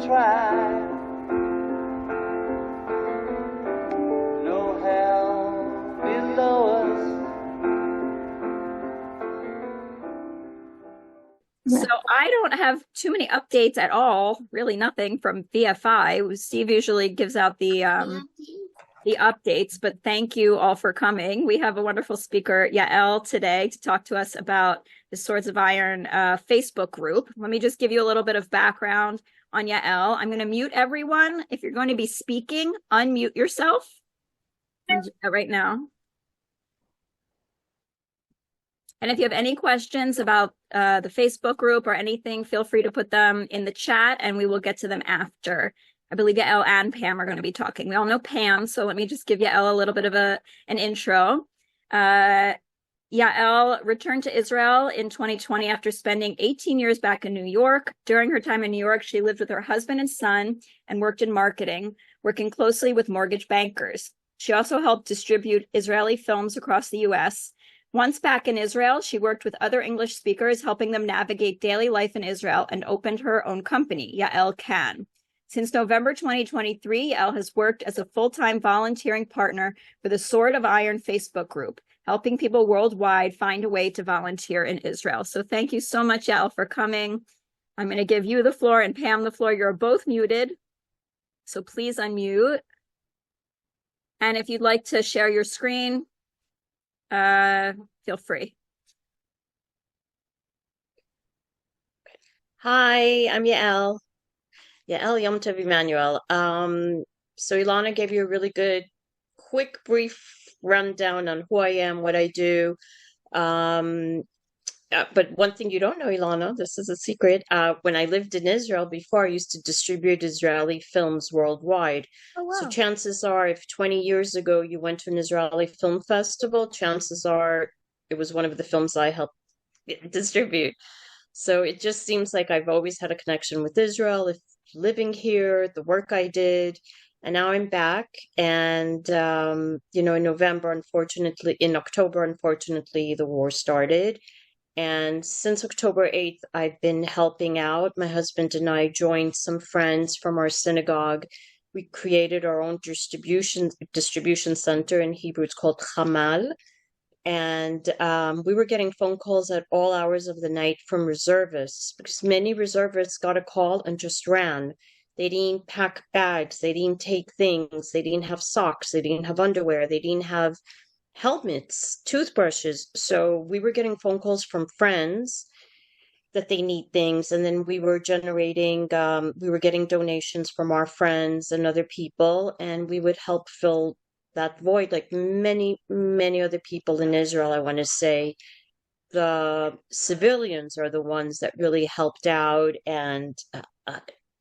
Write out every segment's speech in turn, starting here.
try. No hell below us. So I don't have too many updates at all, really nothing from VFI. Steve usually gives out the updates, but thank you all for coming. We have a wonderful speaker, Yael, today to talk to us about the Swords of Iron Facebook group. Let me just give you a little bit of background on Yael. I'm going to mute everyone. If you're going to be speaking, unmute yourself. I'm doing that right now. And if you have any questions about the Facebook group or anything, feel free to put them in the chat and we will get to them after. I believe Yael and Pam are going to be talking. We all know Pam, so let me just give Yael a little bit of an intro. Yael returned to Israel in 2020 after spending 18 years back in New York. During her time in New York, she lived with her husband and son and worked in marketing, working closely with mortgage bankers. She also helped distribute Israeli films across the U.S. Once back in Israel, she worked with other English speakers, helping them navigate daily life in Israel, and opened her own company, Yael Can. Since November 2023, Yael has worked as a full-time volunteering partner for the Sword of Iron Facebook group, helping people worldwide find a way to volunteer in Israel. So thank you so much, Yael, for coming. I'm going to give you the floor and Pam the floor. You're both muted, so please unmute. And if you'd like to share your screen, feel free. Hi, I'm Yel Yam Emmanuel. So Ilana gave you a really good, quick, brief rundown on who I am, what I do. But one thing you don't know, Ilana, this is a secret. When I lived in Israel before, I used to distribute Israeli films worldwide. Oh, wow. So chances are, if 20 years ago you went to an Israeli film festival, chances are it was one of the films I helped distribute. So it just seems like I've always had a connection with Israel, if living here, the work I did, and now I'm back. And in October, unfortunately, the war started. And since October 8th, I've been helping out. My husband and I joined some friends from our synagogue. We created our own distribution center. In Hebrew, it's called Hamal. And we were getting phone calls at all hours of the night from reservists because many reservists got a call and just ran. They didn't pack bags. They didn't take things. They didn't have socks. They didn't have underwear. They didn't have helmets, toothbrushes. So we were getting phone calls from friends that they need things. And then we were getting donations from our friends and other people, and we would help fill that void like many, many other people in Israel. I want to say the civilians are the ones that really helped out and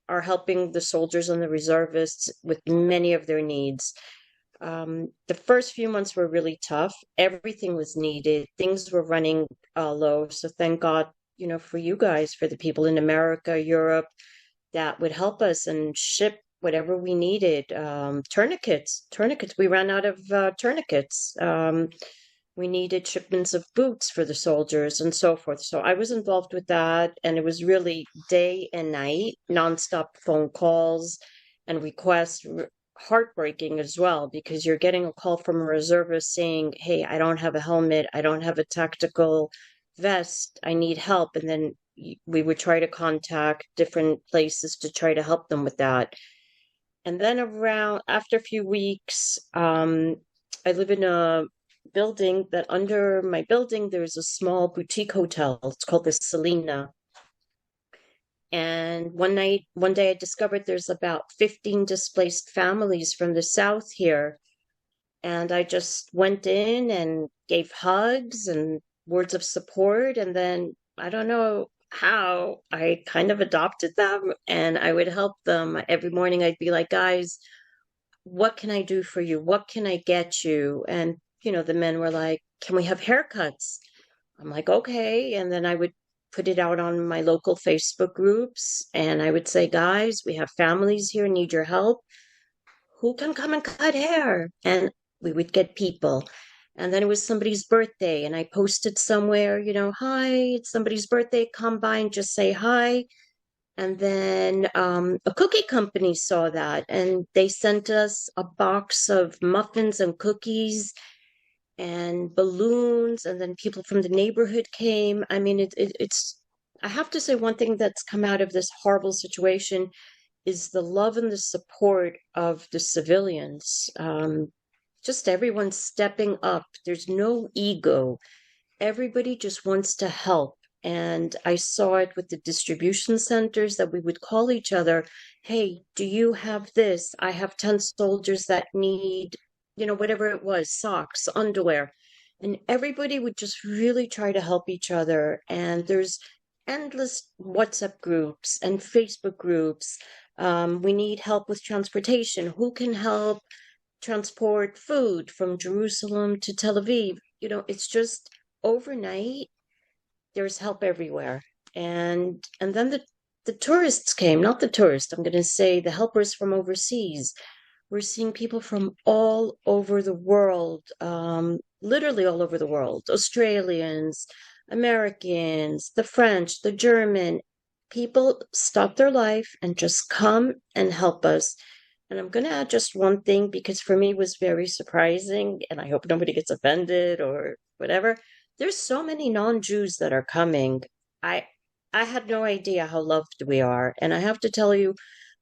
are helping the soldiers and the reservists with many of their needs. The first few months were really tough. Everything was needed. Things were running low. So thank God, for you guys, for the people in America, Europe, that would help us and ship whatever we needed. Tourniquets. We ran out of tourniquets. We needed shipments of boots for the soldiers and so forth. So I was involved with that, and it was really day and night, nonstop phone calls and requests. Heartbreaking as well, because you're getting a call from a reservist saying, "Hey, I don't have a helmet, I don't have a tactical vest, I need help." And then we would try to contact different places to try to help them with that. And then after a few weeks, I live in a building that under my building, there's a small boutique hotel. It's called the Selena. And one day I discovered there's about 15 displaced families from the south here. And I just went in and gave hugs and words of support. And then I don't know how I kind of adopted them, and I would help them. Every morning I'd be like, "Guys, what can I do for you? What can I get you?" And, the men were like, "Can we have haircuts?" I'm like, "Okay." And then I would put it out on my local Facebook groups, and I would say, "Guys, we have families here, need your help. Who can come and cut hair?" And we would get people. And then it was somebody's birthday, and I posted somewhere, "Hi, it's somebody's birthday. Come by and just say hi." And then a cookie company saw that and they sent us a box of muffins and cookies and balloons. And then people from the neighborhood came. I mean, it's, I have to say, one thing that's come out of this horrible situation is the love and the support of the civilians. Just everyone stepping up. There's no ego. Everybody just wants to help. And I saw it with the distribution centers that we would call each other, hey, do you have this? I have 10 soldiers that need, whatever it was, socks, underwear. And everybody would just really try to help each other. And there's endless WhatsApp groups and Facebook groups. We need help with transportation. Who can help transport food from Jerusalem to Tel Aviv? It's just overnight there's help everywhere. And then the tourists came, not the tourists, I'm going to say the helpers from overseas. We're seeing people from all over the world, literally all over the world, Australians, Americans, the French, the German. People stop their life and just come and help us. And I'm going to add just one thing because for me it was very surprising, and I hope nobody gets offended or whatever. There's so many non-Jews that are coming. I I had no idea how loved we are. And I have to tell you,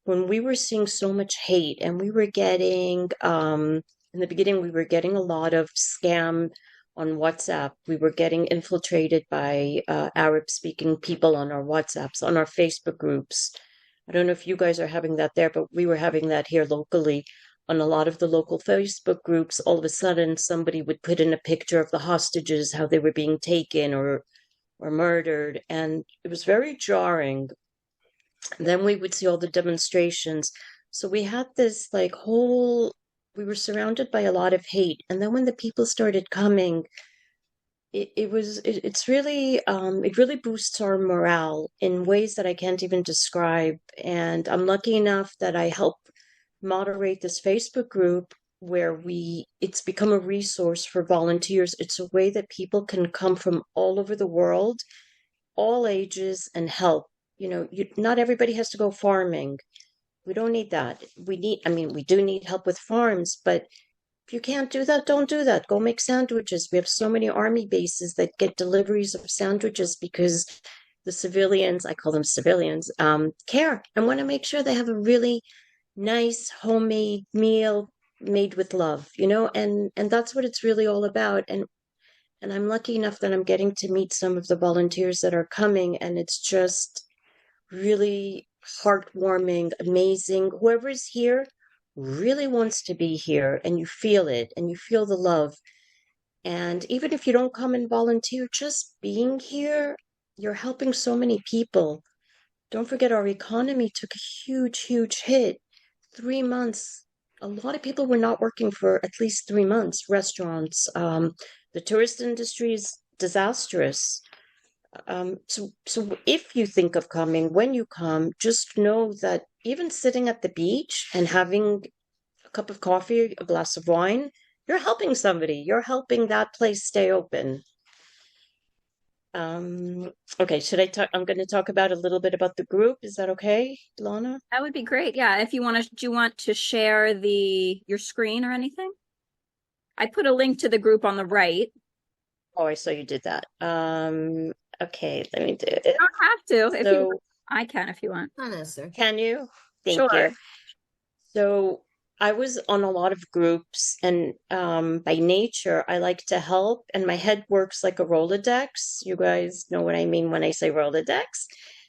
when we were seeing so much hate and we were getting in the beginning we were getting a lot of scam on WhatsApp. We were getting infiltrated by Arab speaking people on our WhatsApps, on our Facebook groups. I don't know if you guys are having that there, but we were having that here locally on a lot of the local Facebook groups. All of a sudden, somebody would put in a picture of the hostages, how they were being taken or murdered, and it was very jarring. Then we would see all the demonstrations. So we had this like whole, we were surrounded by a lot of hate. And then when the people started coming, it's really it really boosts our morale in ways that I can't even describe. And I'm lucky enough that I help moderate this Facebook group where it's become a resource for volunteers. It's a way that people can come from all over the world, all ages, and help. Not everybody has to go farming. We don't need that. I mean, we do need help with farms, but if you can't do that, don't do that. Go make sandwiches. We have so many army bases that get deliveries of sandwiches because the civilians, I call them civilians, care and want to make sure they have a really nice homemade meal made with love, and that's what it's really all about. And I'm lucky enough that I'm getting to meet some of the volunteers that are coming, and it's just really heartwarming, amazing. Whoever's here really wants to be here, and you feel it, and you feel the love. And even if you don't come and volunteer, just being here, you're helping so many people. Don't forget, our economy took a huge, huge hit. 3 months. A lot of people were not working for at least 3 months. Restaurants, the tourist industry is disastrous. So if you think of coming, when you come, just know that even sitting at the beach and having a cup of coffee, a glass of wine, you're helping somebody. You're helping that place stay open. Okay, should I talk? I'm going to talk about a little bit about the group. Is that okay, Lana? That would be great. Yeah, if you want to, do you want to share your screen or anything? I put a link to the group on the right. Oh, I saw you did that. Okay, let me do it. You don't have to. If So, I can if you want. Not necessary. can you? Thank Sure. you. So I was on a lot of groups, and by nature, I like to help, and my head works like a Rolodex. You guys know what I mean when I say Rolodex.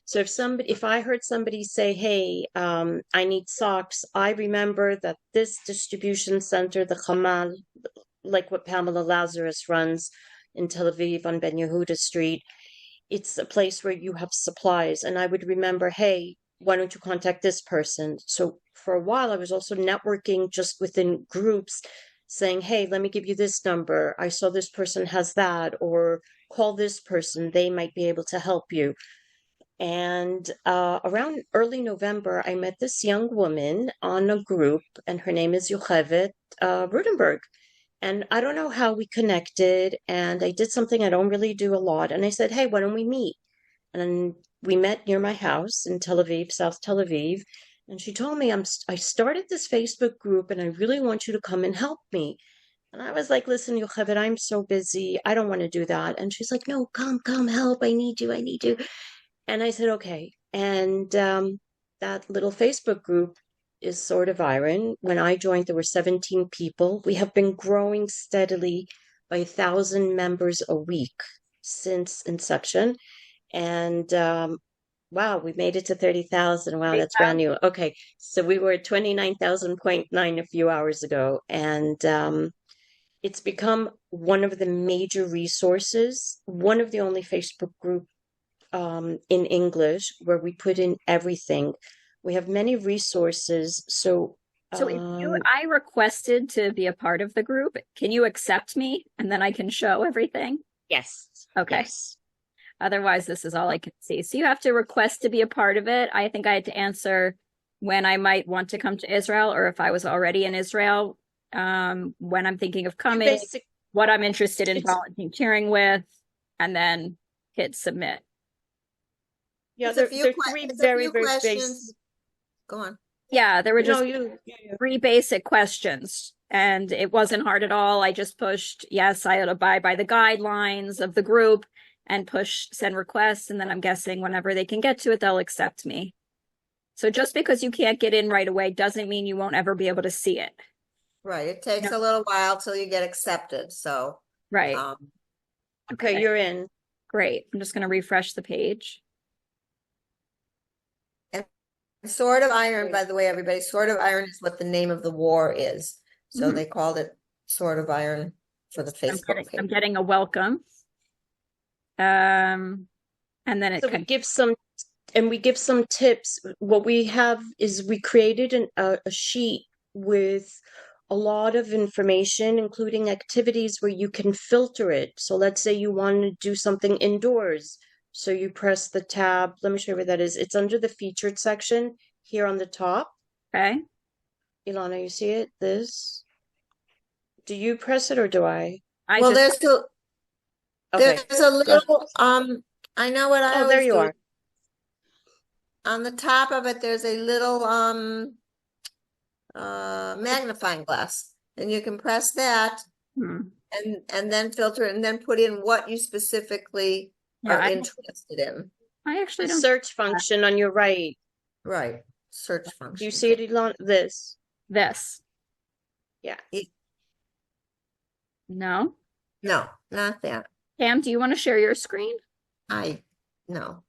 So if I heard somebody say, "Hey, I need socks," I remember that this distribution center, the Hamal, like what Pamela Lazarus runs in Tel Aviv on Ben Yehuda Street, it's a place where you have supplies. And I would remember, hey, why don't you contact this person? So for a while, I was also networking just within groups saying, hey, let me give you this number. I saw this person has that, or call this person. They might be able to help you. And around early November, I met this young woman on a group, and her name is Yochevet Rudenberg. And I don't know how we connected, and I did something I don't really do a lot. And I said, hey, why don't we meet? And we met near my house in Tel Aviv, South Tel Aviv, and she told me I started this Facebook group and I really want you to come and help me. And I was like, listen, Yocheved, I'm so busy. I don't want to do that. And she's like, no, come, help. I need you. I need you. And I said, okay. And that little Facebook group is Sword of Iron. When I joined, there were 17 people. We have been growing steadily by 1,000 members a week since inception. And wow, we made it to 30,000. Wow, that's brand new. Okay, so we were at 29,000.9 a few hours ago. And it's become one of the major resources, one of the only Facebook group in English where we put in everything. We have many resources. So So I requested to be a part of the group. Can you accept me? And then I can show everything? yes. Okay. Yes. Otherwise, this is all I can see. So you have to request to be a part of it. I think I had to answer when I might want to come to Israel, or if I was already in Israel, when I'm thinking of coming, what I'm interested in volunteering with, and then hit submit. Yeah, there are three very questions. Go on. Yeah, there were just three basic questions, and it wasn't hard at all. I just pushed, yes, I abide by the guidelines of the group, and push send requests, and then I'm guessing whenever they can get to it, they'll accept me. So just because you can't get in right away doesn't mean you won't ever be able to see it. Right. It takes a little while till you get accepted. So right. Okay, you're in. Great. I'm just going to refresh the page. And Sword of Iron, by the way, everybody, Sword of Iron is what the name of the war is. So they called it Sword of Iron for the Facebook page. I'm getting a welcome. And then we give some tips. What we have is we created a sheet with a lot of information, including activities where you can filter it. So let's say you want to do something indoors. So you press the tab. Let me show you where that is. It's under the featured section here on the top. Okay. Ilana, you see it? This. Do you press it or do I? There's a little, I know what I always there you do. are. On the top of it, there's a little magnifying glass, and you can press that and then filter it and then put in what you specifically are interested in. I actually the don't. Search function on your right. Right. Search function. Do you see it, Ilana? This. Yeah. No, not that. Pam, do you want to share your screen? No.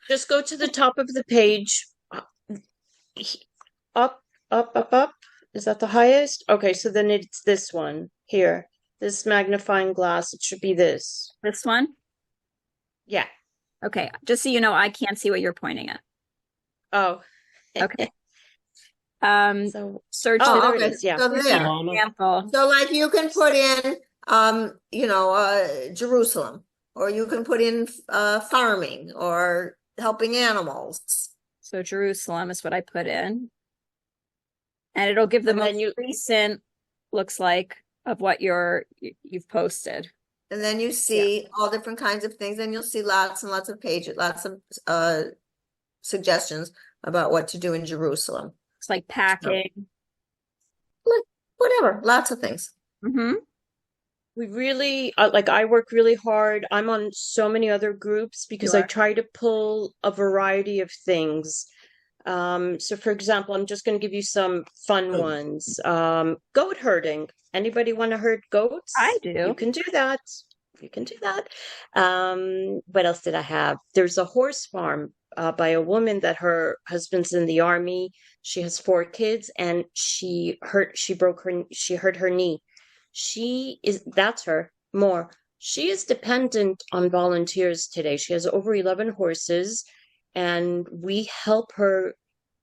Just go to the top of the page. Up. Is that the highest? Okay, so then it's this one here. This magnifying glass. It should be this. This one? Yeah. Okay, just so you know, I can't see what you're pointing at. Oh. Okay. So search. there it is. Yeah. So there. Example. So like you can put in Jerusalem, or you can put in farming or helping animals. So Jerusalem is what I put in. And it'll give the most recent, looks like, of what you've posted. And then you see all different kinds of things, and you'll see lots and lots of pages, lots of suggestions about what to do in Jerusalem. It's like packing. Whatever, lots of things. We really, I work really hard. I'm on so many other groups because I try to pull a variety of things. So for example, I'm just going to give you some fun ones. Goat herding. Anybody want to herd goats? I do. You can do that. What else did I have? There's a horse farm by a woman that her husband's in the army. She has 4 kids and she hurt her knee. That's her more. She is dependent on volunteers today. She has over 11 horses. And we help her,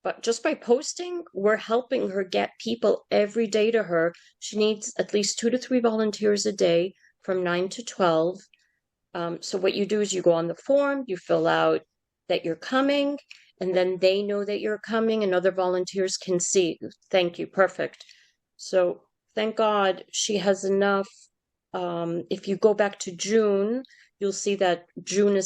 but just by posting, we're helping her get people every day to her. She needs at least 2 to 3 volunteers a day from 9 to 12. So what you do is you go on the form, you fill out that you're coming, and then they know that you're coming and other volunteers can see. Thank you. Perfect. So thank God she has enough. If you go back to June, you'll see that June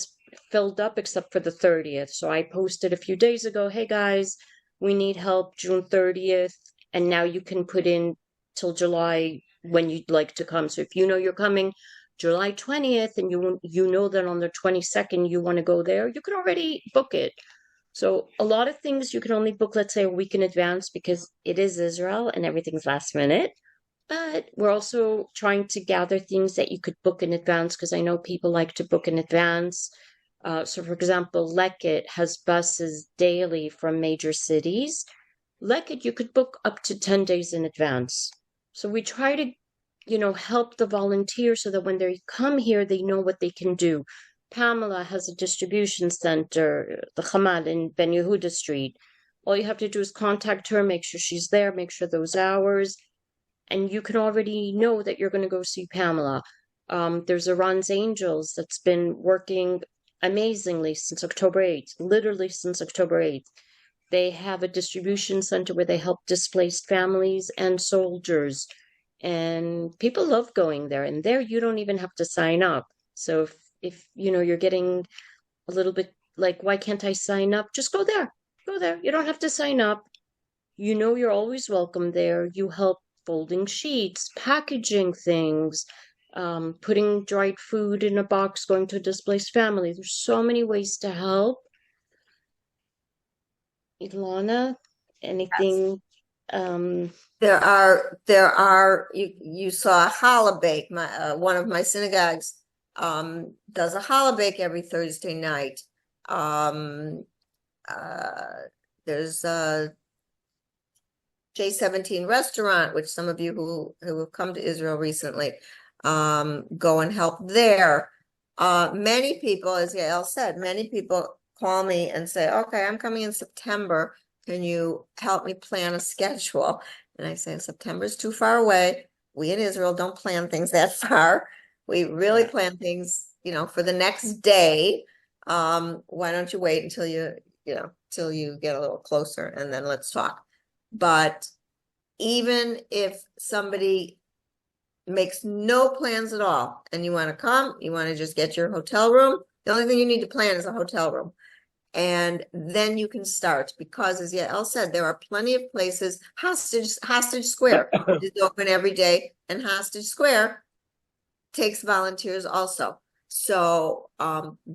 filled up except for the 30th. So I posted a few days ago, hey guys, we need help June 30th. And now you can put in till July when you'd like to come. So if you know you're coming July 20th and you know that on the 22nd you want to go there, you can already book it. So a lot of things you can only book, let's say, a week in advance because it is Israel and everything's last minute. But we're also trying to gather things that you could book in advance because I know people like to book in advance. So, for example, Lekit has buses daily from major cities. Lekit, you could book up to 10 days in advance. So we try to, help the volunteers so that when they come here, they know what they can do. Pamela has a distribution center, the Hamal in Ben Yehuda Street. All you have to do is contact her, make sure she's there, make sure those hours, and you can already know that you're going to go see Pamela. There's Iran's Angels that's been working amazingly since October 8th, literally since October 8th. They have a distribution center where they help displaced families and soldiers. And people love going there. And there you don't even have to sign up. So if you're getting a little bit like, why can't I sign up? Just go there. Go there. You don't have to sign up. You're always welcome there. You help folding sheets, packaging things, putting dried food in a box, going to a displaced family. There's so many ways to help. Ilana, anything? There are, you saw a challah bake. One of my synagogues does a challah bake every Thursday night. There's a J17 restaurant, which some of you who have come to Israel recently go and help there. Many people, as Yael said, many people call me and say, okay, I'm coming in September. Can you help me plan a schedule? And I say, September's too far away. We in Israel don't plan things that far. We really plan things, for the next day. Why don't you wait until till you get a little closer and then let's talk. But even if somebody makes no plans at all and you want to come, you want to just get your hotel room, the only thing you need to plan is a hotel room. And then you can start because, as Yael said, there are plenty of places. Hostage Square is open every day, and Hostage Square takes volunteers also. So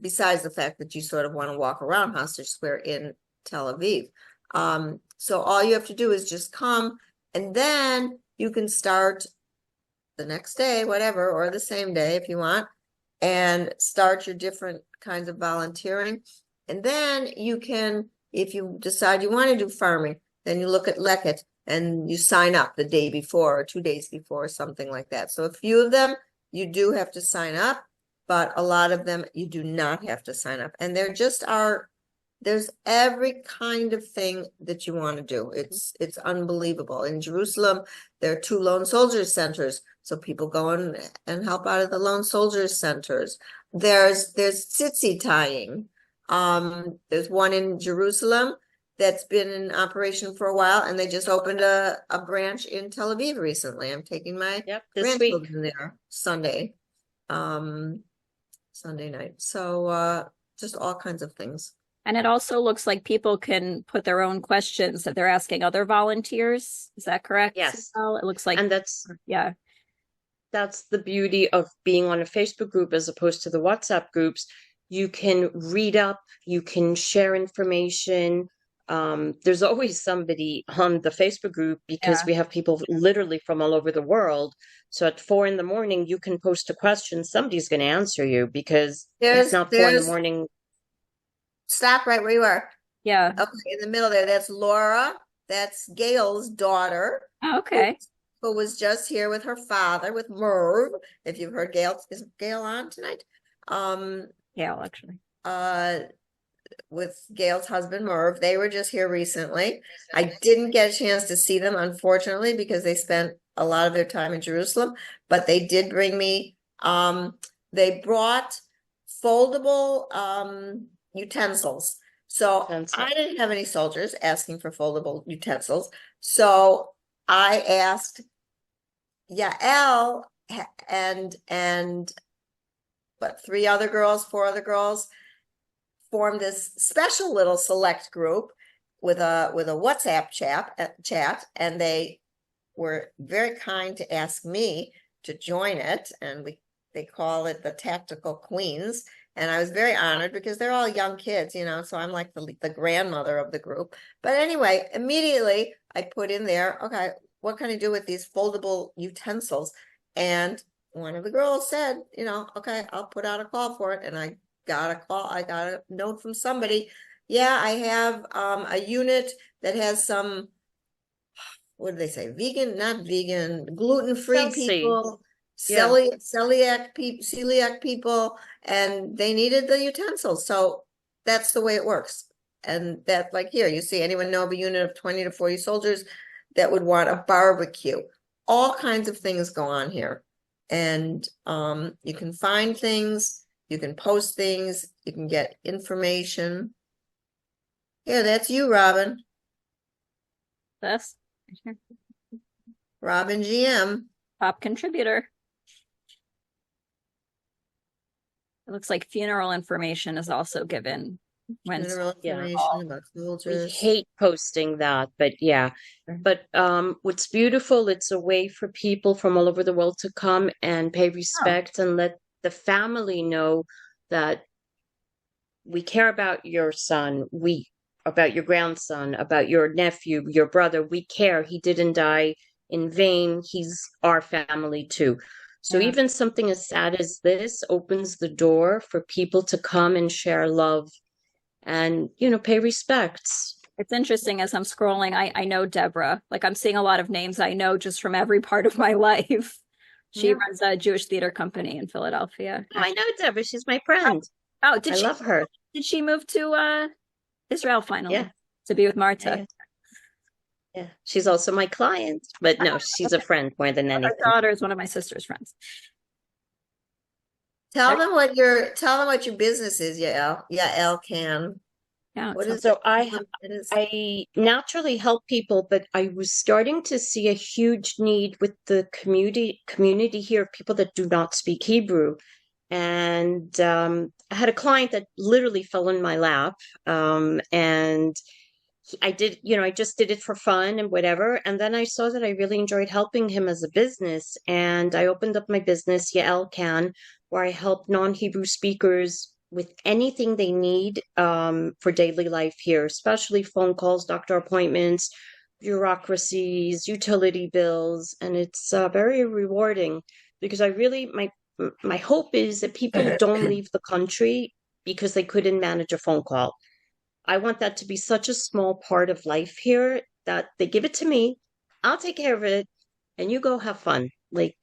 besides the fact that you sort of want to walk around Hostage Square in Tel Aviv. So all you have to do is just come, and then you can start the next day, whatever, or the same day if you want, and start your different kinds of volunteering. And then you can, if you decide you want to do farming, then you look at Lekit and you sign up the day before or 2 days before, or something like that. So a few of them you do have to sign up, but a lot of them you do not have to sign up. And there just are, there's every kind of thing that you want to do. It's unbelievable. In Jerusalem, there are 2 lone soldiers centers. So people go in and help out of the lone soldiers centers. There's tzitzi tying. There's one in Jerusalem that's been in operation for a while, and they just opened a branch in Tel Aviv recently. I'm taking my grandchildren there Sunday night. So just all kinds of things. And it also looks like people can put their own questions that they're asking other volunteers. Is that correct? Yes. It looks like, and that's the beauty of being on a Facebook group as opposed to the WhatsApp groups. You can read up, you can share information. There's always somebody on the Facebook group because we have people literally from all over the world. So at 4 a.m, you can post a question. Somebody's going to answer you because it's not 4 a.m. Stop right where you are. Yeah. Okay, in the middle there, that's Laura. That's Gail's daughter. Oh, okay. Who was just here with her father, with Merv. If you've heard Gail, is Gail on tonight? Gail, actually. With Gail's husband, Merv. They were just here recently. I didn't get a chance to see them, unfortunately, because they spent a lot of their time in Jerusalem, but they did bring me, they brought foldable utensils. So I didn't have any soldiers asking for foldable utensils. So I asked Yael and 4 other girls, formed this special little select group with a WhatsApp chat, and they were very kind to ask me to join it, and they call it the Tactical Queens. And I was very honored because they're all young kids, so I'm like the grandmother of the group. But anyway, immediately I put in there, okay, what can I do with these foldable utensils? And one of the girls said, okay, I'll put out a call for it. And I got a call. I got a note from somebody. Yeah, I have a unit that has some, what do they say? Vegan, not vegan, gluten-free Healthy. people, Yeah. celiac people, and they needed the utensils. So that's the way it works. And that, like here, you see, anyone know of a unit of 20 to 40 soldiers that would want a barbecue? All kinds of things go on here. And you can find things, you can post things, you can get information. Yeah, that's you, Robin. That's Robin GM. top contributor. It looks like funeral information is also given when General Yeah. information about We soldiers. hate posting that, but yeah. But what's beautiful, it's a way for people from all over the world to come and pay respect and let the family know that we care about your son, about your grandson, about your nephew, your brother. We care. He didn't die in vain. He's our family too. So Yeah. even something as sad as this opens the door for people to come and share love and, pay respects. It's interesting as I'm scrolling, I know Deborah. Like I'm seeing a lot of names I know just from every part of my life. She Yeah. runs a Jewish theater company in Philadelphia. I know Deborah. She's my friend. Oh, I love her. did she move to Israel finally Yeah. to be with Marta? Yeah. She's also my client, but no, she's a friend more than Her anything. daughter is one of my sister's friends. Tell them what your business is, Yael. Yael can. Yeah. What is So it is? I naturally help people, but I was starting to see a huge need with the community here, people that do not speak Hebrew. And I had a client that literally fell in my lap. And I just did it for fun and whatever. And then I saw that I really enjoyed helping him as a business. And I opened up my business, Yael Can, where I help non-Hebrew speakers with anything they need for daily life here, especially phone calls, doctor appointments, bureaucracies, utility bills. And it's very rewarding because my hope is that people don't leave the country because they couldn't manage a phone call. I want that to be such a small part of life here that they give it to me, I'll take care of it, and you go have fun. Like,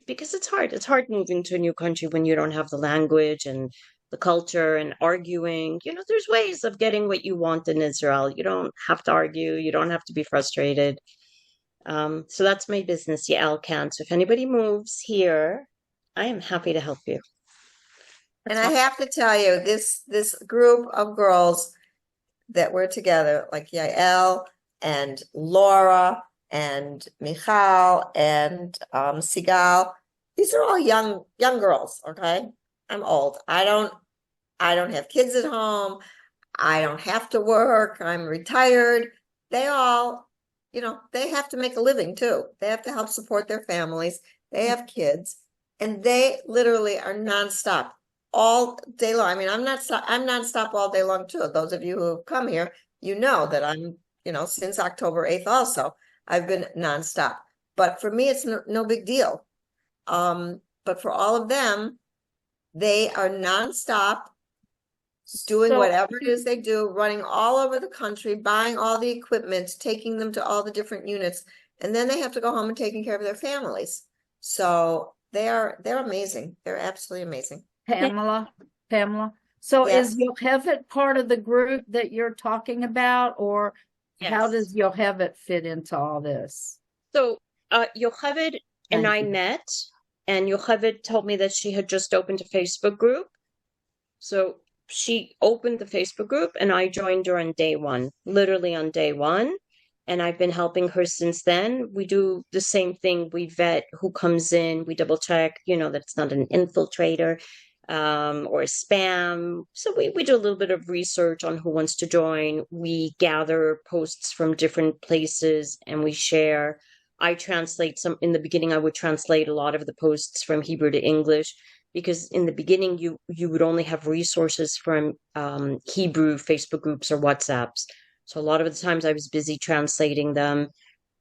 because it's hard. It's hard moving to a new country when you don't have the language and the culture and arguing. There's ways of getting what you want in Israel. You don't have to argue. You don't have to be frustrated. So that's my business, Yael Can. So if anybody moves here, I am happy to help you. And I have to tell you, this group of girls that were together, like Yael and Laura and Michal and Sigal, these are all young girls. Okay, I'm old. I don't have kids at home. I don't have to work. I'm retired. They all, they have to make a living too. They have to help support their families. They have kids, and they literally are nonstop all day long. I mean, I'm nonstop all day long too. Those of you who have come here, that I'm, since October 8th also, I've been nonstop. But for me, it's no big deal. But for all of them, they are nonstop doing whatever it is they do, running all over the country, buying all the equipment, taking them to all the different units, and then they have to go home and taking care of their families. So they're amazing. They're absolutely amazing. Pamela. So Yes. is Yocheved part of the group that you're talking about, or how Yes. does Yocheved fit into all this? So Yocheved and Thank I you. met, and Yocheved told me that she had just opened a Facebook group. So she opened the Facebook group, and I joined her on day one, literally on day one. And I've been helping her since then. We do the same thing. We vet who comes in. We double check, that it's not an infiltrator. or spam. So we do a little bit of research on who wants to join. We gather posts from different places and we share. I translate some. In the beginning, I would translate a lot of the posts from Hebrew to English, because in the beginning you would only have resources from Hebrew Facebook groups or WhatsApps. So a lot of the times I was busy translating them.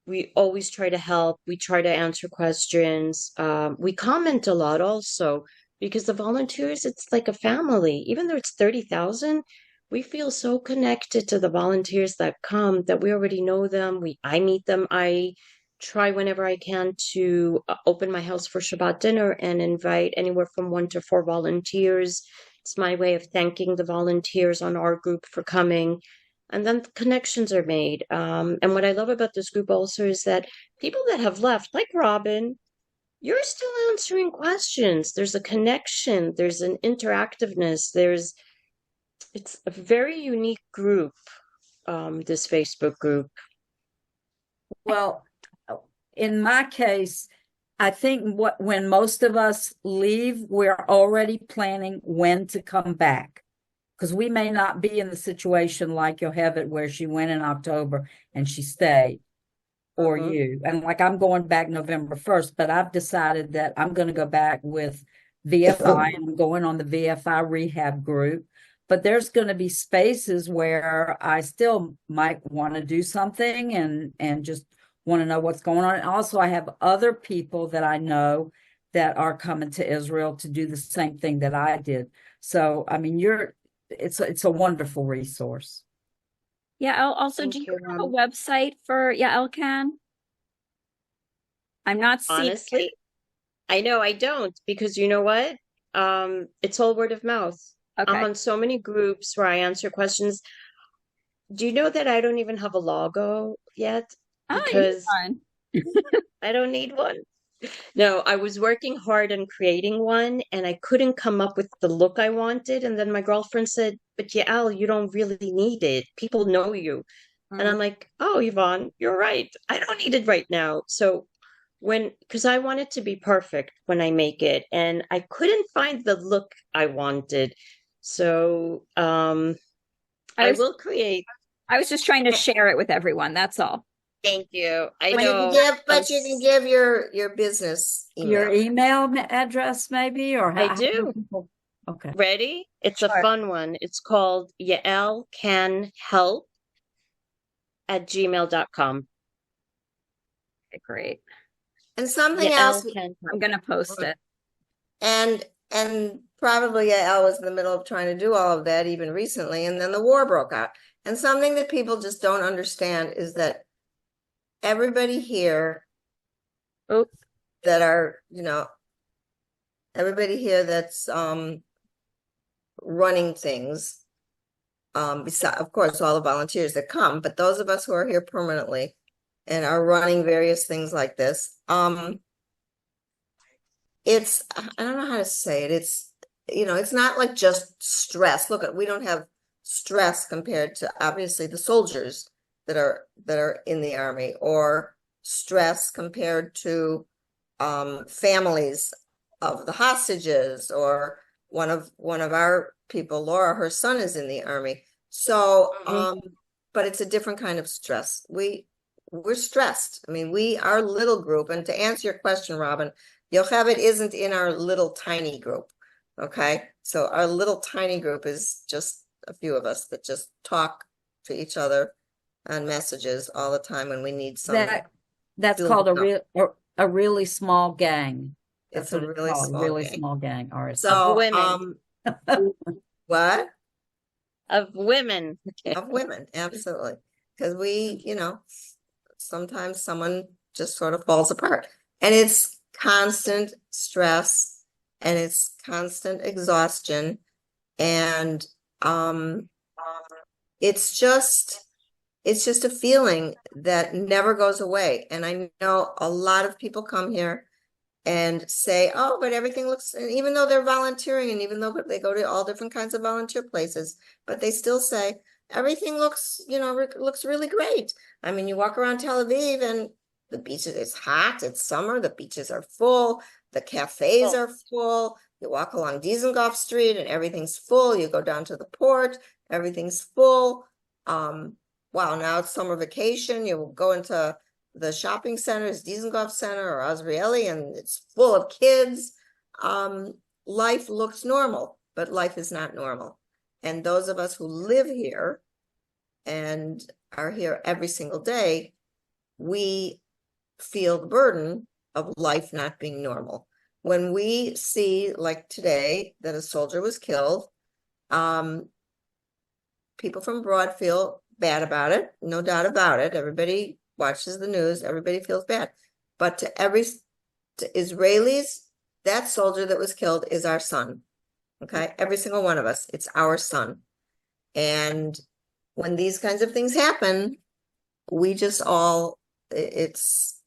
We always try to help. We try to answer questions. We comment a lot also, because the volunteers, it's like a family. Even though it's 30,000, we feel so connected to the volunteers that come that we already know them. I meet them. I try whenever I can to open my house for Shabbat dinner and invite anywhere from 1 to 4 volunteers. It's my way of thanking the volunteers on our group for coming. And then connections are made. And what I love about this group also is that people that have left, like Robin, you're still answering questions. There's a connection. There's an interactiveness. It's a very unique group, this Facebook group. Well, in my case, I think when most of us leave, we're already planning when to come back. Because we may not be in the situation like Yocheved, where she went in October and she stayed, or you. And like I'm going back November 1st, but I've decided that I'm going to go back with VFI and I'm going on the VFI rehab group. But there's going to be spaces where I still might want to do something and just want to know what's going on. And also I have other people that I know that are coming to Israel to do the same thing that I did. So, I mean, it's a wonderful resource. Yeah. Also, Thank do you you, have a Ron. website for Yael Can? I'm not seeing Honestly, I know I don't, because you know what? It's all word of mouth. I'm Okay. on so many groups where I answer questions. Do you know that I don't even have a logo yet? Oh, you need Because one. I don't need one. No, I was working hard on creating one and I couldn't come up with the look I wanted. And then my girlfriend said, "But Yael, you don't really need it. People know you." And Mm. I'm like, "Oh, Yvonne, you're right. I don't need it right now." So because I want it to be perfect when I make it, and I couldn't find the look I wanted. So I I was will create. I was just trying to share it with everyone. That's all. Thank you. I But you can know. give, but you can give your business Your email. email address, maybe, or I how do do. people? Okay. Ready? It's a Sure. fun one. It's called yaelcanhelp@gmail.com. Okay, great. And something else, Yael can I'm help. gonna post it. and probably Yael was in the middle of trying to do all of that even recently, and then the war broke out. And something that people just don't understand is that everybody here Oh, that are, everybody here that's running things, besides, of course, all the volunteers that come, but those of us who are here permanently and are running various things like this, it's, I don't know how to say it. It's not like just stress. Look, we don't have stress compared to obviously the soldiers that are in the army, or stress compared to families of the hostages, or one of our people, Laura, her son is in the army. So, but it's a different kind of stress. We're stressed. I mean, our little group, and to answer your question, Robin, Yocheved isn't in our little tiny group. Okay. So our little tiny group is just a few of us that just talk to each other on messages all the time when we need some. That's called a really small gang. It's That's a what really called, small really gang. small gang. All right. So, women. what? Of women. Of women, absolutely. Because sometimes someone just sort of falls apart. And it's constant stress and it's constant exhaustion. And it's just a feeling that never goes away. And I know a lot of people come here and say, "Oh, but everything looks," and even though they're volunteering and even though they go to all different kinds of volunteer places, but they still say everything looks, looks really great. I mean, you walk around Tel Aviv and the beaches, it's hot, it's summer, the beaches are full, The cafes Oh. are full. You walk along Dizengoff Street and everything's full. You go down to the port, everything's full. Wow, now it's summer vacation. You go into the shopping centers, Dizengoff Center or Azrieli, and it's full of kids. Life looks normal, but life is not normal. And those of us who live here and are here every single day, we feel the burden of life not being normal. When we see, like today, that a soldier was killed, people from abroad feel bad about it, no doubt about it. Everybody watches the news, everybody feels bad. But to Israelis, that soldier that was killed is our son. Okay, every single one of us, it's our son. And when these kinds of things happen, we just all, it's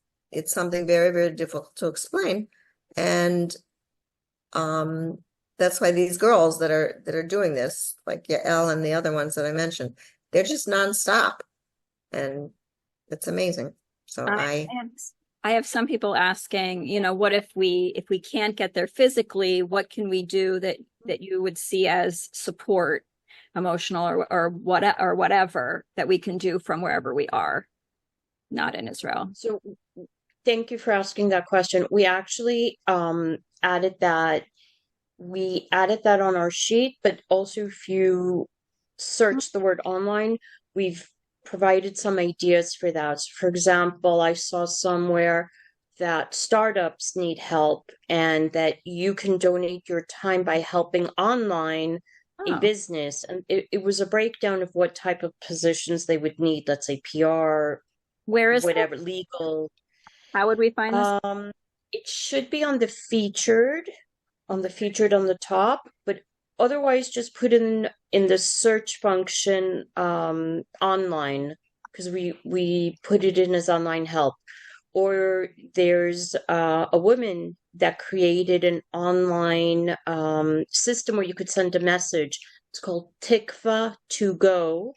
something very, very difficult to explain. And that's why these girls that are doing this, like Yael and the other ones that I mentioned, they're just nonstop. And it's amazing. So I have some people asking, you know, what if we can't get there physically, what can we do that you would see as support, emotional or whatever that we can do from wherever we are, not in Israel. So thank you for asking that question. We actually added that on our sheet, but also if you search the word online, we've provided some ideas for that. So for example, I saw somewhere that startups need help and that you can donate your time by helping online a business. And it was a breakdown of what type of positions they would need, let's say PR, where is whatever, that? legal. How would we find this? It should be on the featured on the top, but otherwise just put in the search function online, because we put it in as online help. Or there's a woman that created an online system where you could send a message. It's called Tikva to Go.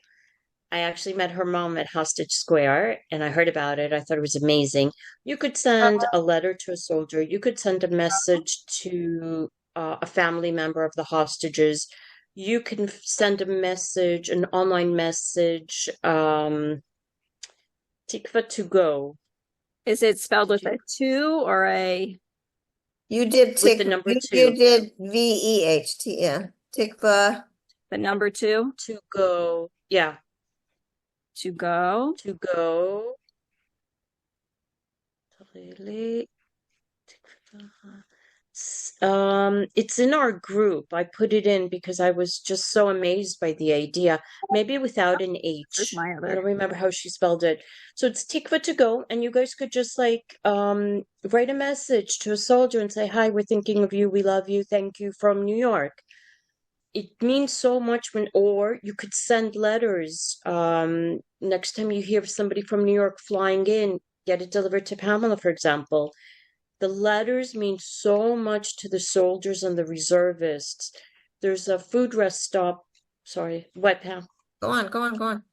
I actually met her mom at Hostage Square and I heard about it. I thought it was amazing. You could send a letter to a soldier. You could send a message to a family member of the hostages. You can send a message, an online message, Tikva to Go. Is it spelled with a 2 or a? You did with the number 2. You did VEHT, yeah. Tikva. The number 2? To go, yeah. To go. To go. It's in our group. I put it in because I was just so amazed by the idea. Maybe without an H. My other. I don't remember how she spelled it. So it's Tikva to Go, and you guys could just like write a message to a soldier and say, "Hi, we're thinking of you. We love you. Thank you from New York." It means so much or you could send letters. Next time you hear of somebody from New York flying in, get it delivered to Pamela, for example. The letters mean so much to the soldiers and the reservists. There's a food rest stop. Sorry, what, Pam? Go on.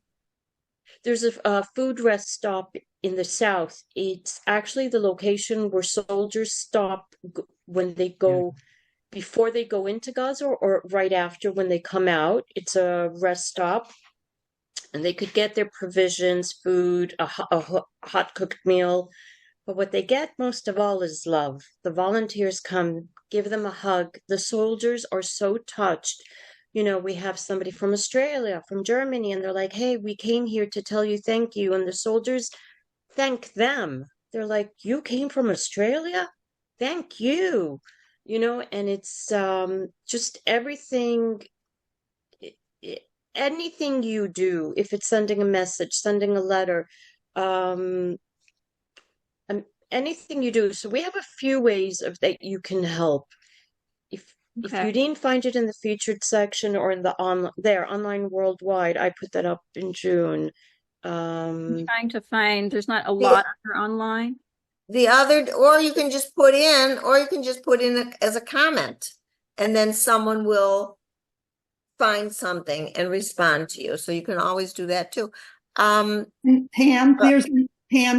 There's a food rest stop in the south. It's actually the location where soldiers stop when they go, before they go into Gaza or right after when they come out. It's a rest stop. And they could get their provisions, food, a hot cooked meal. But what they get most of all is love. The volunteers come, give them a hug. The soldiers are so touched. You know, we have somebody from Australia, from Germany, and they're like, "Hey, we came here to tell you thank you." And the soldiers thank them. They're like, "You came from Australia? Thank you." You know, and it's just everything, anything you do, if it's sending a message, sending a letter, anything you do. So we have a few ways of that you can help. If you didn't find it in the featured section or in the online worldwide, I put that up in June. I'm trying to find, there's not a lot online. Or you can just put in as a comment, and then someone will find something and respond to you. So you can always do that too. Pam,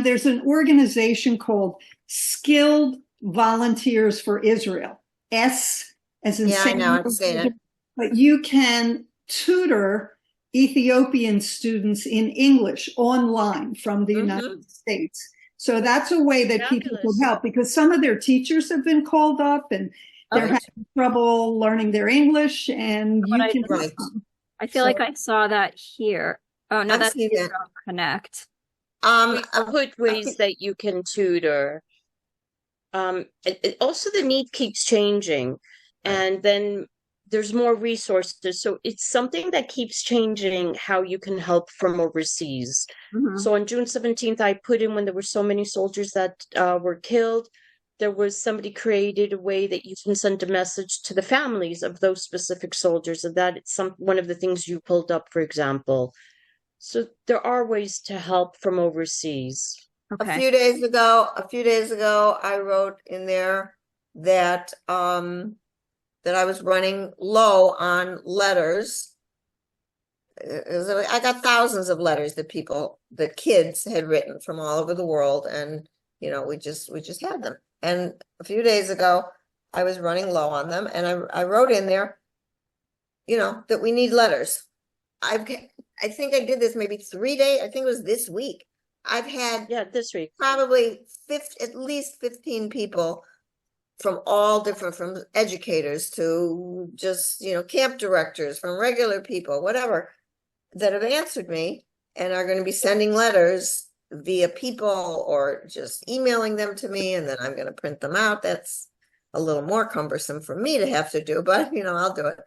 there's an organization called Skilled Volunteers for Israel. S as in Yeah, I know, I've seen it. But you can tutor Ethiopian students in English online from the United States. So that's a way that people Fabulous. can help, because some of their teachers have been called up and they're Okay. having trouble learning their English, and you But can help Right. them. I feel like I saw that here. Oh no, I've that's seen that. Israel Connect. We put ways that you can tutor. Also the need keeps changing, and then there's more resources. So it's something that keeps changing how you can help from overseas. Mhm. So on June 17th, I put in when there were so many soldiers that were killed, there was somebody created a way that you can send a message to the families of those specific soldiers, and that it's one of the things you pulled up, for example. So there are ways to help from overseas. A Okay. few days ago, I wrote in there that that I was running low on letters. I got thousands of letters that kids had written from all over the world, and you know, we just had them. And a few days ago, I was running low on them, and I wrote in there, you know, that we need letters. I think I did this maybe 3 days. I think it was this week. I've had this week probably at least 15 people from all different, from educators to just, you know, camp directors, from regular people, whatever, that have answered me and are going to be sending letters via people or just emailing them to me, and then I'm going to print them out. That's a little more cumbersome for me to have to do, but you know, I'll do it.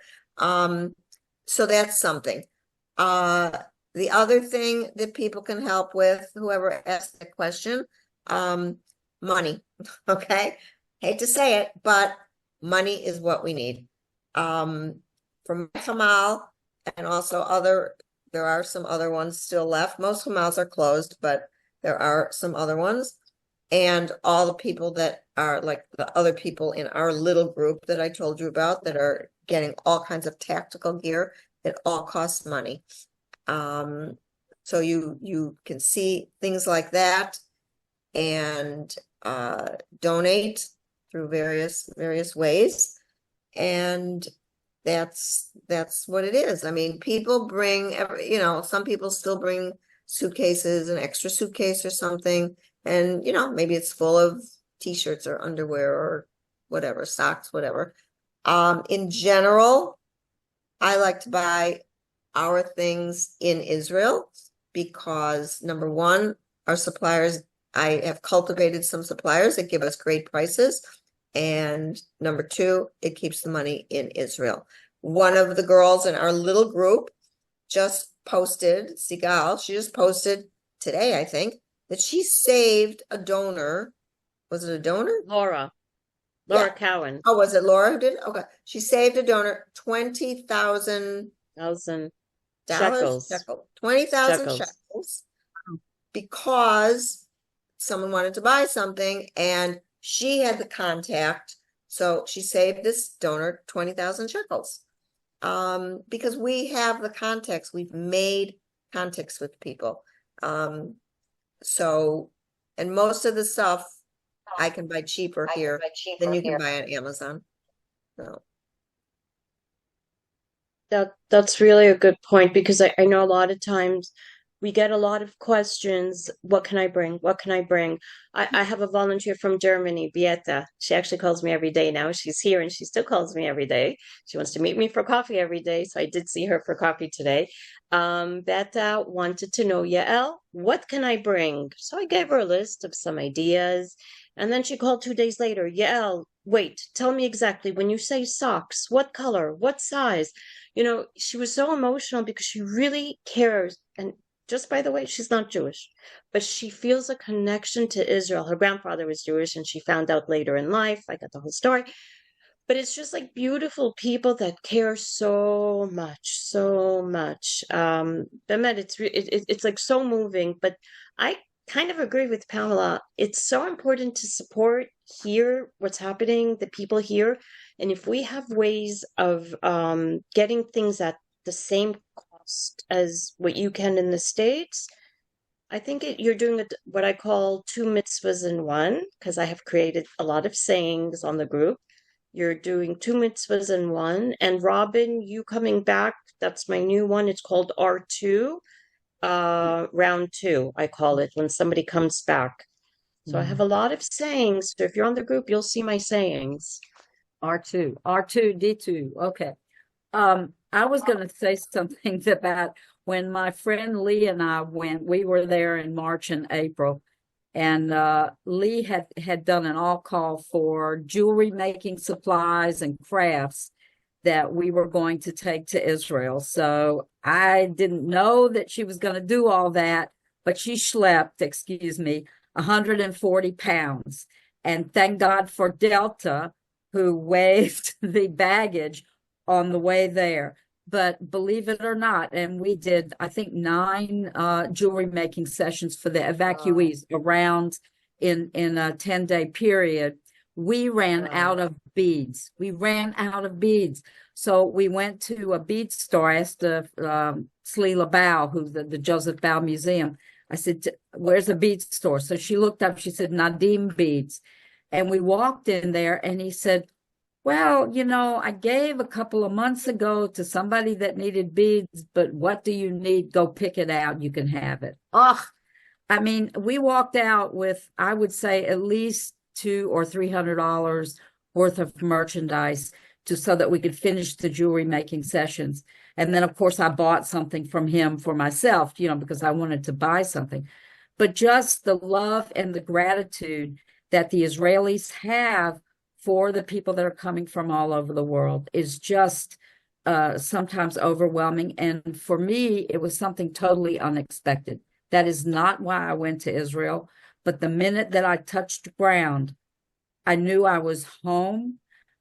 So that's something. The other thing that people can help with, whoever asked the question, money. Okay. Hate to say it, but money is what we need. From Hamal and also there are some other ones still left. Most Hamals are closed, but there are some other ones. And all the people that are like the other people in our little group that I told you about that are getting all kinds of tactical gear that all costs money. So you can see things like that and donate through various ways, and that's what it is. I mean, people bring you know, some people still bring suitcases, an extra suitcase or something, and you know, maybe it's full of t-shirts or underwear or whatever, socks, whatever. In general, I like to buy our things in Israel because number one, our suppliers, I have cultivated some suppliers that give us great prices. And number two, it keeps the money in Israel. One of the girls in our little group just posted, Sigal, she just posted today, I think, that she saved a donor. Was it a donor? Laura Yeah. Cowan. Oh, was it Laura who did it? Okay. She saved a donor $20,000 Shekels. 20,000 shekels, because someone wanted to buy something and she had the contact. So she saved this donor 20,000 shekels. Because we have the contacts, we've made contacts with people. So, and most of the stuff I can buy cheaper here than you can buy on Amazon. So. That's really a good point, because I know a lot of times we get a lot of questions. What can I bring? What can I bring? I have a volunteer from Germany, Beata. She actually calls me every day now. She's here and she still calls me every day. She wants to meet me for coffee every day. So I did see her for coffee today. Beata wanted to know, Yael, what can I bring? So I gave her a list of some ideas. And then she called 2 days later, Yael, wait, tell me exactly, when you say socks, what color, what size? You know, she was so emotional because she really cares. And just by the way, she's not Jewish, but she feels a connection to Israel. Her grandfather was Jewish and she found out later in life. I got the whole story. But it's just like beautiful people that care so much, so much. Bemet, it's like so moving. But I kind of agree with Pamela. It's so important to support here what's happening, the people here. And if we have ways of getting things at the same cost as what you can in the States, I think you're doing what I call two mitzvahs in one, because I have created a lot of sayings on the group. You're doing two mitzvahs in one. And Robin, you coming back, that's my new one. It's called R2, round two, I call it, when somebody comes back. So I have a lot of sayings. So if you're on the group, you'll see my sayings. R2, D2. Okay. I was going to say something about when my friend Lee and I went, we were there in March and April, and Lee had done an all call for jewelry making supplies and crafts that we were going to take to Israel. So I didn't know that she was going to do all that, but she schlepped, 140 pounds. And thank God for Delta, who waived the baggage on the way there. But believe it or not, and we did, I think, 9 jewelry making sessions for the evacuees around in a 10-day period. We ran out of beads. So we went to a bead store. I asked Sleela Bao, who's the Joseph Bao Museum. I said, where's a bead store? So she looked up, she said, Nadim Beads. And we walked in there and he said, well, I gave a couple of months ago to somebody that needed beads, but what do you need? Go pick it out. You can have it. We walked out with, I would say, at least $200 or $300 worth of merchandise so that we could finish the jewelry making sessions. And then, of course, I bought something from him for myself, because I wanted to buy something. But just the love and the gratitude that the Israelis have for the people that are coming from all over the world is just sometimes overwhelming. And for me, it was something totally unexpected. That is not why I went to Israel. But the minute that I touched ground, I knew I was home.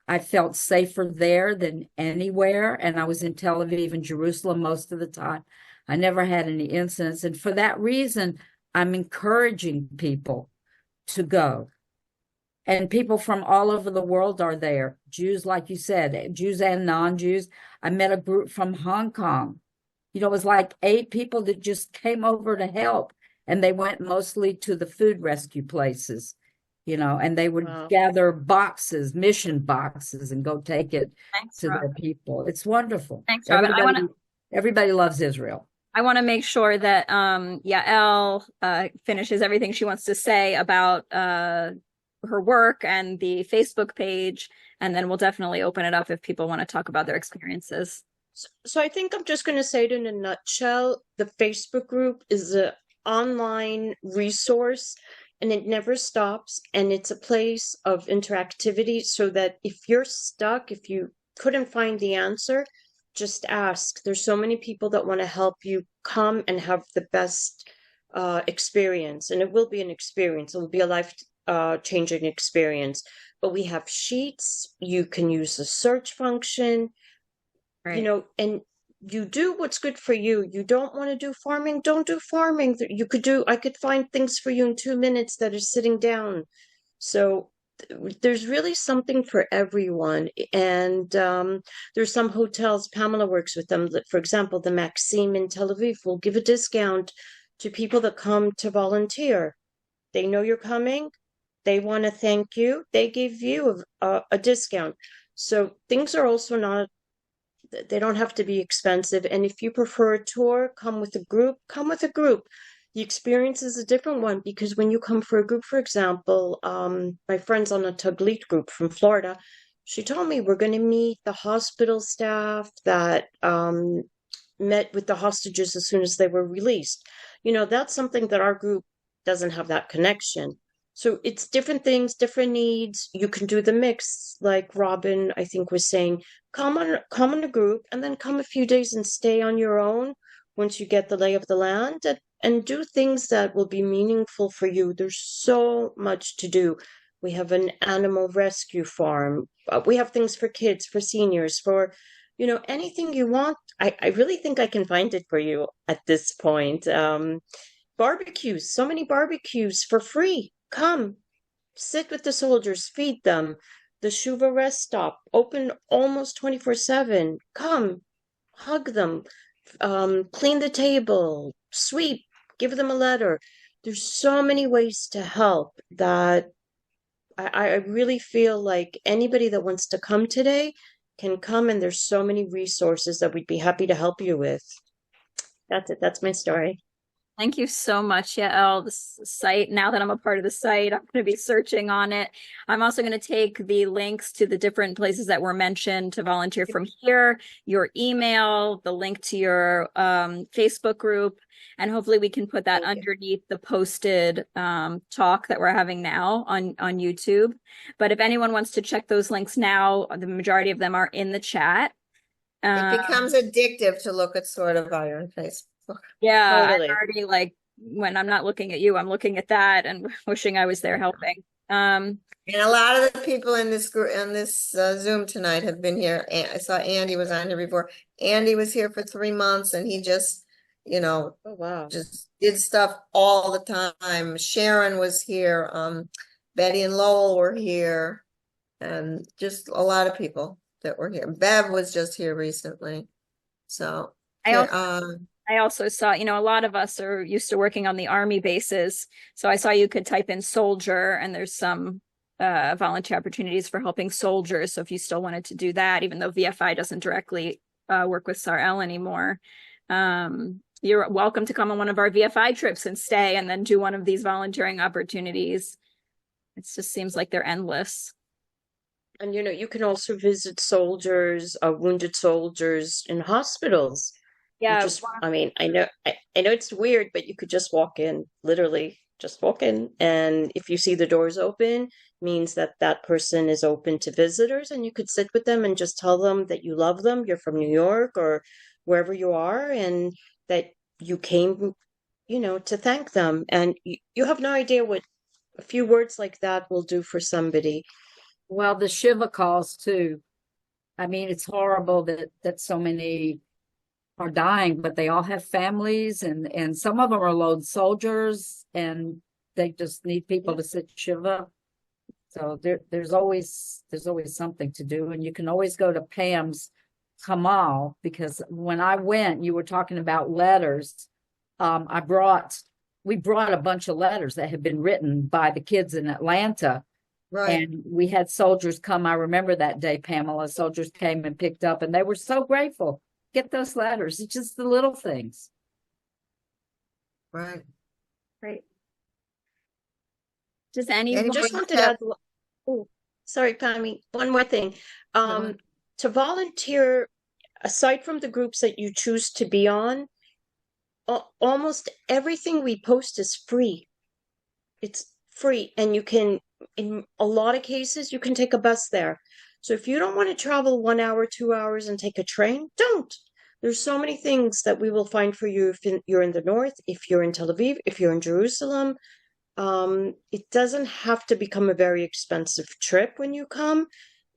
I felt safer there than anywhere. And I was in Tel Aviv and Jerusalem most of the time. I never had any incidents. And for that reason, I'm encouraging people to go. And people from all over the world are there. Jews, like you said, Jews and non-Jews. I met a group from Hong Kong. It was like 8 people that just came over to help. And they went mostly to the food rescue places, and they would gather boxes, mission boxes, and go take it to their people. It's wonderful. Thanks, Robin. Everybody loves Israel. I want to make sure that Yael finishes everything she wants to say about her work and the Facebook page, and then we'll definitely open it up if people want to talk about their experiences. So I think I'm just going to say it in a nutshell. The Facebook group is an online resource and it never stops. And it's a place of interactivity so that if you're stuck, if you couldn't find the answer, just ask. There's so many people that want to help you come and have the best experience. And it will be an experience. It will be a life-changing experience. But we have sheets. You can use the search function. Right. And you do what's good for you. You don't want to do farming, don't do farming. I could find things for you in 2 minutes that are sitting down. So there's really something for everyone. And there's some hotels, Pamela works with them. For example, the Maxim in Tel Aviv will give a discount to people that come to volunteer. They know you're coming. They want to thank you. They give you a discount. So things are also they don't have to be expensive. And if you prefer a tour, come with a group. The experience is a different one because when you come for a group, for example, my friend's on a Taglit group from Florida. She told me we're going to meet the hospital staff that met with the hostages as soon as they were released. That's something that our group doesn't have that connection. So it's different things, different needs. You can do the mix, like Robin, I think, was saying. Come on a group and then come a few days and stay on your own once you get the lay of the land and do things that will be meaningful for you. There's so much to do. We have an animal rescue farm. We have things for kids, for seniors, for, anything you want. I really think I can find it for you at this point. Barbecues, so many barbecues for free. Come, sit with the soldiers, feed them. The Shuva rest stop, open almost 24/7. Come, hug them, clean the table, sweep, give them a letter. There's so many ways to help that I really feel like anybody that wants to come today can come, and there's so many resources that we'd be happy to help you with. That's it. That's my story. Thank you so much, Yael. This site, now that I'm a part of the site, I'm going to be searching on it. I'm also going to take the links to the different places that were mentioned to volunteer from here, your email, the link to your Facebook group, and hopefully we can put that underneath the posted talk that we're having now on YouTube. But if anyone wants to check those links now, the majority of them are in the chat. It becomes addictive to look at Sword of Iron Facebook. Yeah, Totally. I'm already like, when I'm not looking at you, I'm looking at that and wishing I was there helping. And a lot of the people in this group, in this Zoom tonight have been here. I saw Andy was on here before. Andy was here for 3 months, and he just, you know, Oh, wow. just did stuff all the time. Sharon was here. Betty and Lowell were here, and just a lot of people that were here. Bev was just here recently. So I also saw, you know, a lot of us are used to working on the Army bases. So I saw you could type in soldier, and there's some volunteer opportunities for helping soldiers. So if you still wanted to do that, even though VFI doesn't directly work with SAR-L anymore, you're welcome to come on one of our VFI trips and stay and then do one of these volunteering opportunities. It just seems like they're endless. And you know, you can also visit soldiers, wounded soldiers in hospitals. Yeah. I mean, I know it's weird, but you could just walk in, literally just walk in. And if you see the doors open, means that that person is open to visitors, and you could sit with them and just tell them that you love them. You're from New York or wherever you are, and that you came, you know, to thank them. And you have no idea what a few words like that will do for somebody. Well, the Shiva calls too. I mean, it's horrible that so many are dying, but they all have families, and some of them are lone soldiers, and they just need people to sit Shiva. So there's always something to do, and you can always go to Pam's Kamal, because when I went, you were talking about letters. We brought a bunch of letters that had been written by the kids in Atlanta. right. And we had soldiers come. I remember that day, Pamela. Soldiers came and picked up, and they were so grateful. Get those letters. It's just the little things. Right. Right. Does anyone? I just wanted to add, oh, sorry, Pammy, one more thing. To volunteer, aside from the groups that you choose to be on, almost everything we post is free. It's free, and you can, in a lot of cases, you can take a bus there. So if you don't want to travel 1 hour, 2 hours and take a train, don't. There's so many things that we will find for you if you're in the north, if you're in Tel Aviv, if you're in Jerusalem. It doesn't have to become a very expensive trip when you come.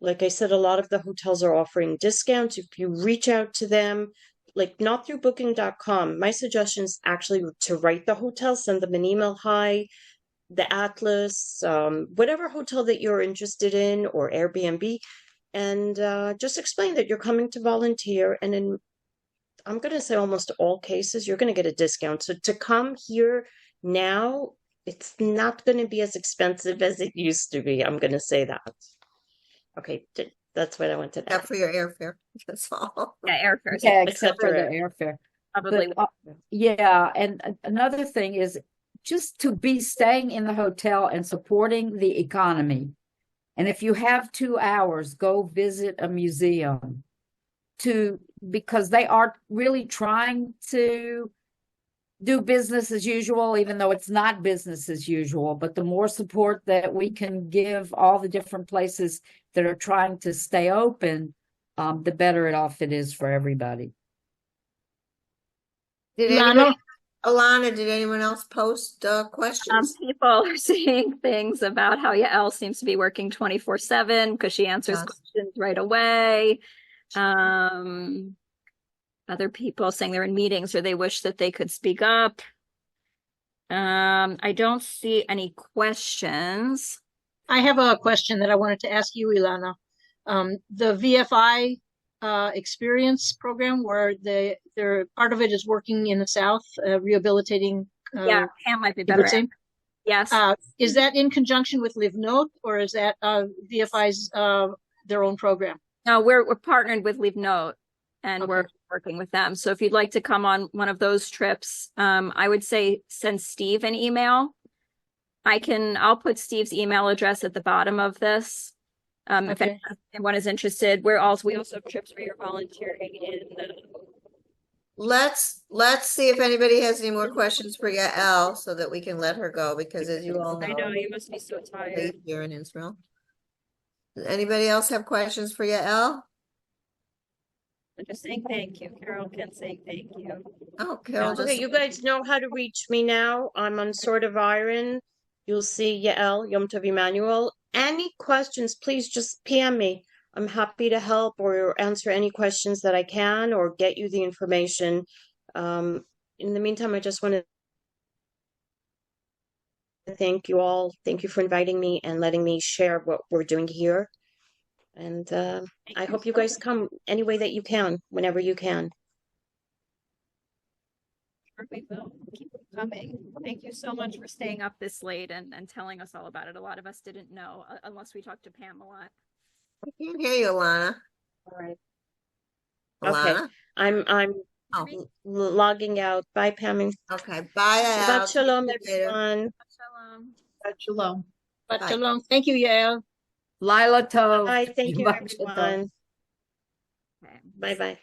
Like I said, a lot of the hotels are offering discounts. If you reach out to them, like not through booking.com, my suggestion is actually to write the hotel, send them an email, hi, the Atlas, whatever hotel that you're interested in, or Airbnb, and just explain that you're coming to volunteer. And in, I'm going to say almost all cases, you're going to get a discount. So to come here now, it's not going to be as expensive as it used to be. I'm going to say that. Okay, that's what I wanted to add. Except for your airfare. That's all. Yeah, airfare. Yeah, except except for for the airfare. Probably. But, yeah, and another thing is just to be staying in the hotel and supporting the economy. And if you have 2 hours, go visit a museum because they are really trying to do business as usual, even though it's not business as usual. But the more support that we can give all the different places that are trying to stay open, the better off it is for everybody. Alana, did anyone else post questions? People are saying things about how Yael seems to be working 24/7 because she answers questions right away. Other people saying they're in meetings or they wish that they could speak up. I don't see any questions. I have a question that I wanted to ask you, Ilana. The VFI experience program, where their part of it is working in the South, rehabilitating Yeah, Pam might be you were better. saying? Yes. Is that in conjunction with Live Note, or is that VFI's their own program? No, we're partnered with Leave Note, and Okay. we're working with them. So if you'd like to come on one of those trips, I would say send Steve an email. I'll put Steve's email address at the bottom of this. If Okay. anyone is interested, we also have trips where you're volunteering in Let's see if anybody has any more questions for Yael so that we can let her go, because as you all I know, know you must be so tired. late here in Israel. Does anybody else have questions for Yael? I'm just saying thank you. Carol can say thank you. Oh, Carol Okay, just, you guys know how to reach me now. I'm on Sword of Iron. You'll see Yel Yam Emmanuel. Any questions, please just PM me. I'm happy to help or answer any questions that I can or get you the information. In the meantime, I just want to thank you all. Thank you for inviting me and letting me share what we're doing here. And I hope you guys come any way that you can, whenever you can. We will keep coming. Thank you so much for staying up this late and telling us all about it. A lot of us didn't know unless we talked to Pam a lot. I can't hear you, Alana. All right. Alana? Okay. I'm Oh, logging out. Bye, Pam. okay. Bye, Yael. Shabbat shalom, See you later. everyone. Shalom. Shalom. But Bye. shalom. Thank you, Yael. Lila Tov. Bye. Thank you, Shabbat shalom. everyone. Okay. Bye bye.